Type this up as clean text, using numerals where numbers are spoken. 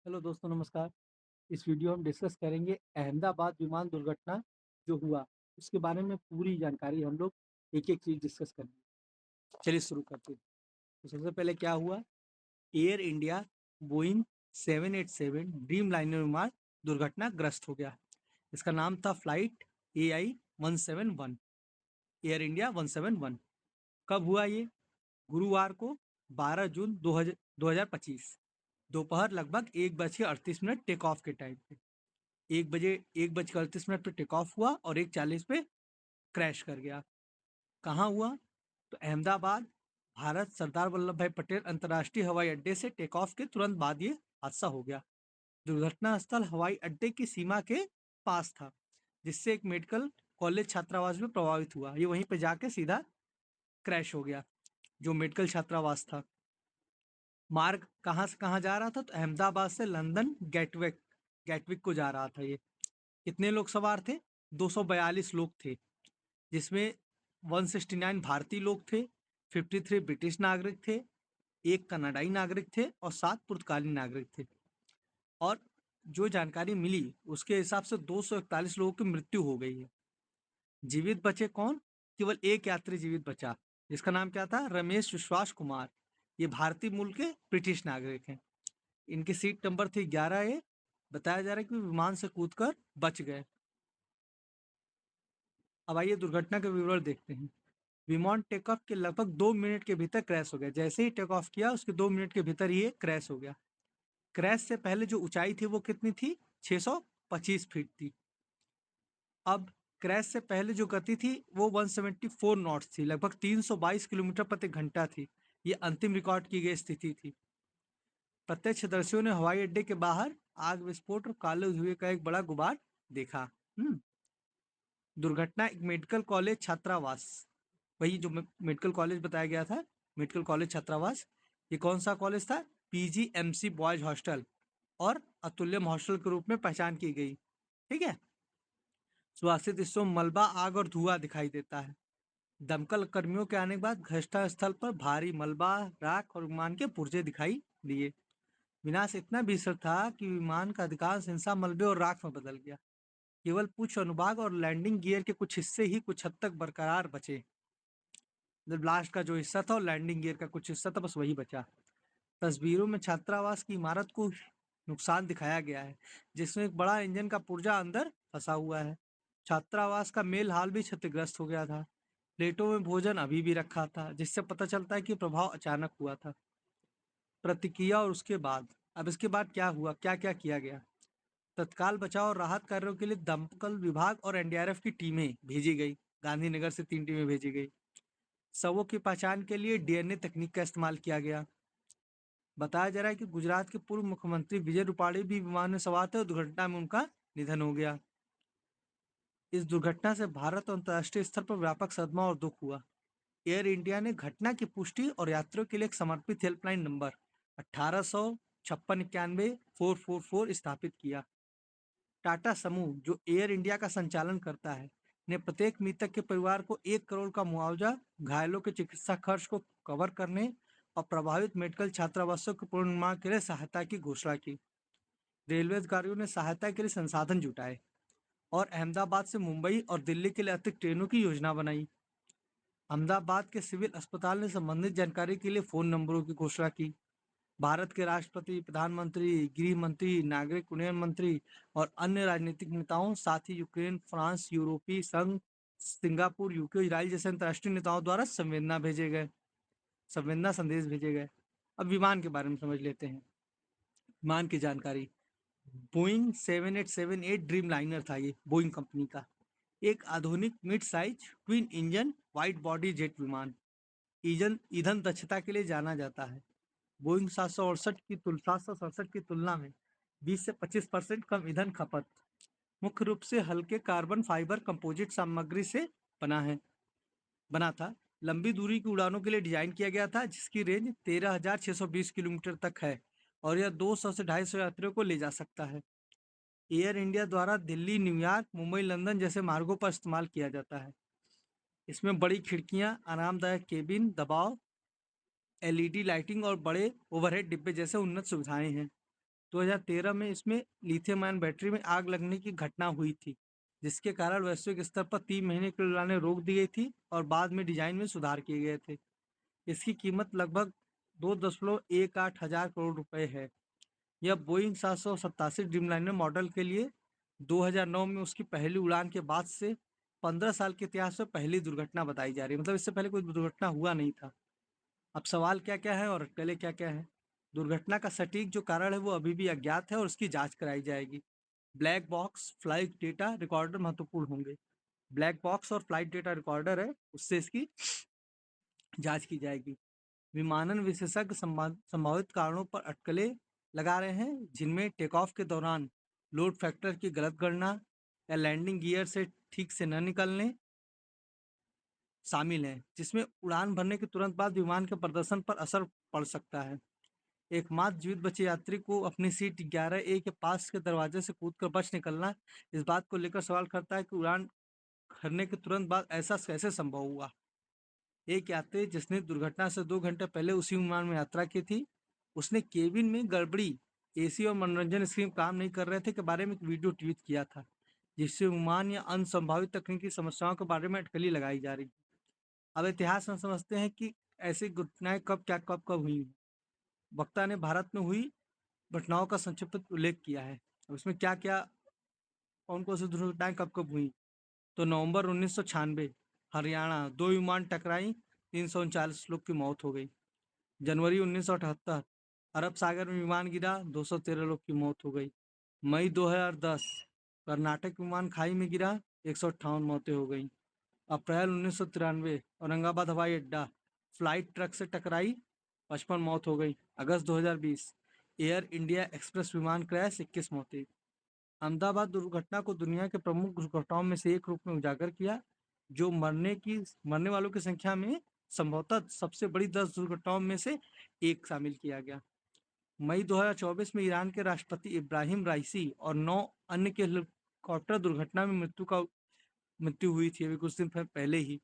Hello दोस्तों, नमस्कार। इस वीडियो हम डिस्कस करेंगे अहमदाबाद विमान दुर्घटना जो हुआ, उसके बारे में पूरी जानकारी हम लोग एक-एक चीज़ डिस्कस करेंगे। चलिए शुरू करते हैं। तो सबसे पहले क्या हुआ, एयर इंडिया बोइंग 787 ड्रीमलाइनर विमान दुर्घटनाग्रस्त हो गया। इसका नाम था फ्लाइट एआई 171, एयर इंडिया 171। कब हुआ ये? गुरुवार को 12 जून 2025 दोपहर लगभग 1:38 टेक ऑफ के टाइम पे। 1:38 पे टेक ऑफ हुआ और 1:40 पे क्रैश कर गया। कहाँ हुआ? तो अहमदाबाद, भारत सरदार वल्लभ भाई पटेल अंतर्राष्ट्रीय हवाई अड्डे से टेक ऑफ के तुरंत बाद ये हादसा हो गया। दुर्घटना स्थल हवाई अड्डे की सीमा के पास था, जिससे एक मेडिकल कॉलेज छात्रावास भी प्रभावित हुआ। ये वहीं पे जाके सीधा क्रैश हो गया, जो मेडिकल छात्रावास था। मार्ग कहाँ से कहाँ जा रहा था? तो अहमदाबाद से लंदन गेटविक गेटविक को जा रहा था ये। कितने लोग सवार थे? 242 लोग थे, जिसमें 169 भारतीय लोग थे, 53 ब्रिटिश नागरिक थे, 1 कनाडाई नागरिक थे और 7 पुर्तगाली नागरिक थे। और जो जानकारी मिली उसके हिसाब से 241 लोगों की मृत्यु हो गई है। जीवित बचे कौन? केवल एक यात्री जीवित बचा, जिसका नाम क्या था? रमेश विश्वास कुमार। ये भारतीय मूल के ब्रिटिश नागरिक हैं। इनकी सीट नंबर थी 11A। बताया जा रहा है कि विमान से कूदकर बच गए। अब आइए दुर्घटना के विवरण देखते हैं। विमान टेक ऑफ के लगभग 2 मिनट के भीतर क्रैश हो गया। जैसे ही टेक ऑफ किया उसके 2 मिनट के भीतर ये क्रैश हो गया। क्रैश से पहले जो ऊंचाई थी वो कितनी थी? 625 फीट थी। अब क्रैश से पहले जो गति थी वो 174 नॉट्स थी, लगभग 322 किलोमीटर प्रति घंटा थी। ये अंतिम रिकॉर्ड की गई स्थिति थी। प्रत्यक्षदर्शियों ने हवाई अड्डे के बाहर आग विस्फोट और काले धुएं का एक बड़ा गुबार देखा। दुर्घटना एक मेडिकल कॉलेज छात्रावास, वही जो मेडिकल कॉलेज बताया गया था, मेडिकल कॉलेज छात्रावास। ये कौन सा कॉलेज था? पीजीएमसी बॉयज हॉस्टल और अतुल्यम हॉस्टल के रूप में पहचान की गई। ठीक है। सुरक्षित हिस्सों में मलबा, आग और धुआं दिखाई देता है। दमकल कर्मियों के आने के बाद घटना स्थल पर भारी मलबा, राख और विमान के पुर्जे दिखाई दिए। विनाश इतना भीषण था कि विमान का अधिकांश हिस्सा मलबे और राख में बदल गया। केवल पुश अनुभाग और लैंडिंग गियर के कुछ हिस्से ही कुछ हद तक बरकरार बचे। ब्लास्ट का जो हिस्सा था और लैंडिंग गियर का कुछ हिस्सा था, बस वही बचा। तस्वीरों में छात्रावास की इमारत को नुकसान दिखाया गया है, जिसमें एक बड़ा इंजन का पुर्जा अंदर फंसा हुआ है। छात्रावास का मेल हाल भी क्षतिग्रस्त हो गया था। प्लेटों में भोजन अभी भी रखा था, जिससे पता चलता है कि प्रभाव अचानक हुआ था। प्रतिक्रिया और उसके बाद, अब इसके बाद क्या हुआ, क्या क्या किया गया? तत्काल बचाव और राहत कार्यों के लिए दमकल विभाग और एनडीआरएफ की टीमें भेजी गई। गांधीनगर से 3 टीमें भेजी गई। शवों की पहचान के लिए डीएनए तकनीक का इस्तेमाल किया गया। बताया जा रहा है कि गुजरात के पूर्व मुख्यमंत्री विजय रूपाणी भी विमान में सवार थे और दुर्घटना में उनका निधन हो गया। इस दुर्घटना से भारत और अंतर्राष्ट्रीय स्तर पर व्यापक सदमा और दुख हुआ। एयर इंडिया ने घटना की पुष्टि और यात्रियों के लिए एक समर्पित हेल्पलाइन नंबर 1856 91 444 स्थापित किया। टाटा समूह, जो एयर इंडिया का संचालन करता है, ने प्रत्येक मृतक के परिवार को 1 करोड़ का मुआवजा, घायलों के चिकित्सा खर्च को कवर करने और प्रभावित मेडिकल छात्रावासों के पुनर्निर्माण के लिए सहायता की घोषणा की। रेलवे अधिकारियों ने सहायता के लिए संसाधन जुटाए और अहमदाबाद से मुंबई और दिल्ली के लिए अतिरिक्त ट्रेनों की योजना बनाई। अहमदाबाद के सिविल अस्पताल ने संबंधित जानकारी के लिए फोन नंबरों की घोषणा की। भारत के राष्ट्रपति, प्रधानमंत्री, गृह मंत्री, नागरिक उन्नयन मंत्री और अन्य राजनीतिक नेताओं, साथ ही यूक्रेन, फ्रांस, यूरोपीय संघ, सिंगापुर, यूके, इजराइल जैसे अंतर्राष्ट्रीय नेताओं द्वारा संवेदना संदेश भेजे गए। अब विमान के बारे में समझ लेते हैं। विमान की जानकारी। बोइंग 7878 ड्रीम लाइनर था ये, बोइंग कंपनी का एक आधुनिक mid size twin engine wide body jet विमान। ईंधन ईंधन दक्षता के लिए जाना जाता है। बोइंग 767 की तुलना में 20 से 25% कम ईंधन खपत। मुख्य रूप से हल्के कार्बन फाइबर कंपोजिट सामग्री से बना है बना था। लंबी दूरी की उड़ानों के लिए डिजाइन किया गया था, जिसकी रेंज 13,620 किलोमीटर तक है और यह 200 से 250 यात्रियों को ले जा सकता है। एयर इंडिया द्वारा दिल्ली, न्यूयॉर्क, मुंबई, लंदन जैसे मार्गों पर इस्तेमाल किया जाता है। इसमें बड़ी खिड़कियां, आरामदायक केबिन, दबाव एलईडी लाइटिंग और बड़े ओवरहेड डिब्बे जैसे उन्नत सुविधाएं हैं। 2013 में इसमें लिथियम आयन बैटरी में आग लगने की घटना हुई थी, जिसके कारण वैश्विक स्तर पर 3 महीने के लिए उड़ानें रोक दी गई थी और बाद में डिजाइन में सुधार किए गए थे। इसकी कीमत लगभग 2.18 हजार करोड़ रुपए है। यह बोइंग 787 ड्रीमलाइनर मॉडल के लिए 2009 में उसकी पहली उड़ान के बाद से 15 साल के इतिहास में पहली दुर्घटना बताई जा रही है। मतलब इससे पहले कोई दुर्घटना हुआ नहीं था। अब सवाल क्या-क्या है और अटकलें क्या-क्या हैं? दुर्घटना का सटीक जो कारण है वो अभी भी अज्ञात है और उसकी जांच कराई जाएगी। Black box flight data recorder महत्वपूर्ण होंगे। ब्लैक बॉक्स और फ्लाइट डेटा रिकॉर्डर है, उससे इसकी जांच की जाएगी। विमानन विशेषज्ञ संभावित कारणों पर अटकलें लगा रहे हैं, जिनमें टेक ऑफ के दौरान लोड फैक्टर की गलत गणना या लैंडिंग गियर से ठीक से न निकलने शामिल हैं, जिसमें उड़ान भरने के तुरंत बाद विमान के प्रदर्शन पर असर पड़ सकता है। एकमात्र जीवित बचे यात्री को अपनी सीट 11A के पास के दरवाजे से कूदकर बच निकलना इस बात को लेकर सवाल करता है कि उड़ान भरने के तुरंत बाद ऐसा कैसे संभव हुआ। एक यात्री जिसने दुर्घटना से 2 घंटे पहले उसी विमान में यात्रा की थी, उसने केबिन में गड़बड़ी, एसी और मनोरंजन स्क्रीन काम नहीं कर रहे थे के बारे में एक वीडियो ट्वीट किया था, जिससे विमान या अन्य संभावित तकनीकी समस्याओं के बारे में अटकलें लगाई जा रही। अब इतिहास में समझते हैं कि ऐसी घटनाएं कब हुई। वक्ता ने भारत में हुई घटनाओं का संक्षिप्त उल्लेख किया है। अब इसमें क्या-क्या, कौन-कौन सी दुर्घटनाएं कब-कब हुई। तो नवंबर 1996 हरियाणा, 2 विमान टकराई, 339 लोग की मौत हो गई। जनवरी 1978 अरब सागर में विमान गिरा, 213 लोग की मौत हो गई। मई 2010 कर्नाटक विमान खाई में गिरा, 158 मौतें हो गई। अप्रैल 1993 औरंगाबाद हवाई अड्डा, फ्लाइट ट्रक से टकराई, 55 मौत हो गई। अगस्त 2020 एयर इंडिया एक्सप्रेस विमान क्रैश, 21 मौतें। अहमदाबाद दुर्घटना को दुनिया के प्रमुख दुर्घटनाओं में से एक रूप में उजागर किया, जो मरने वालों की संख्या में संभवतः सबसे बड़ी 10 दुर्घटनाओं में से एक शामिल किया गया। मई 2024 में ईरान के राष्ट्रपति इब्राहिम राइसी और 9 अन्य के हेलीकॉप्टर दुर्घटना में मृत्यु हुई थी, अभी कुछ दिन पहले ही।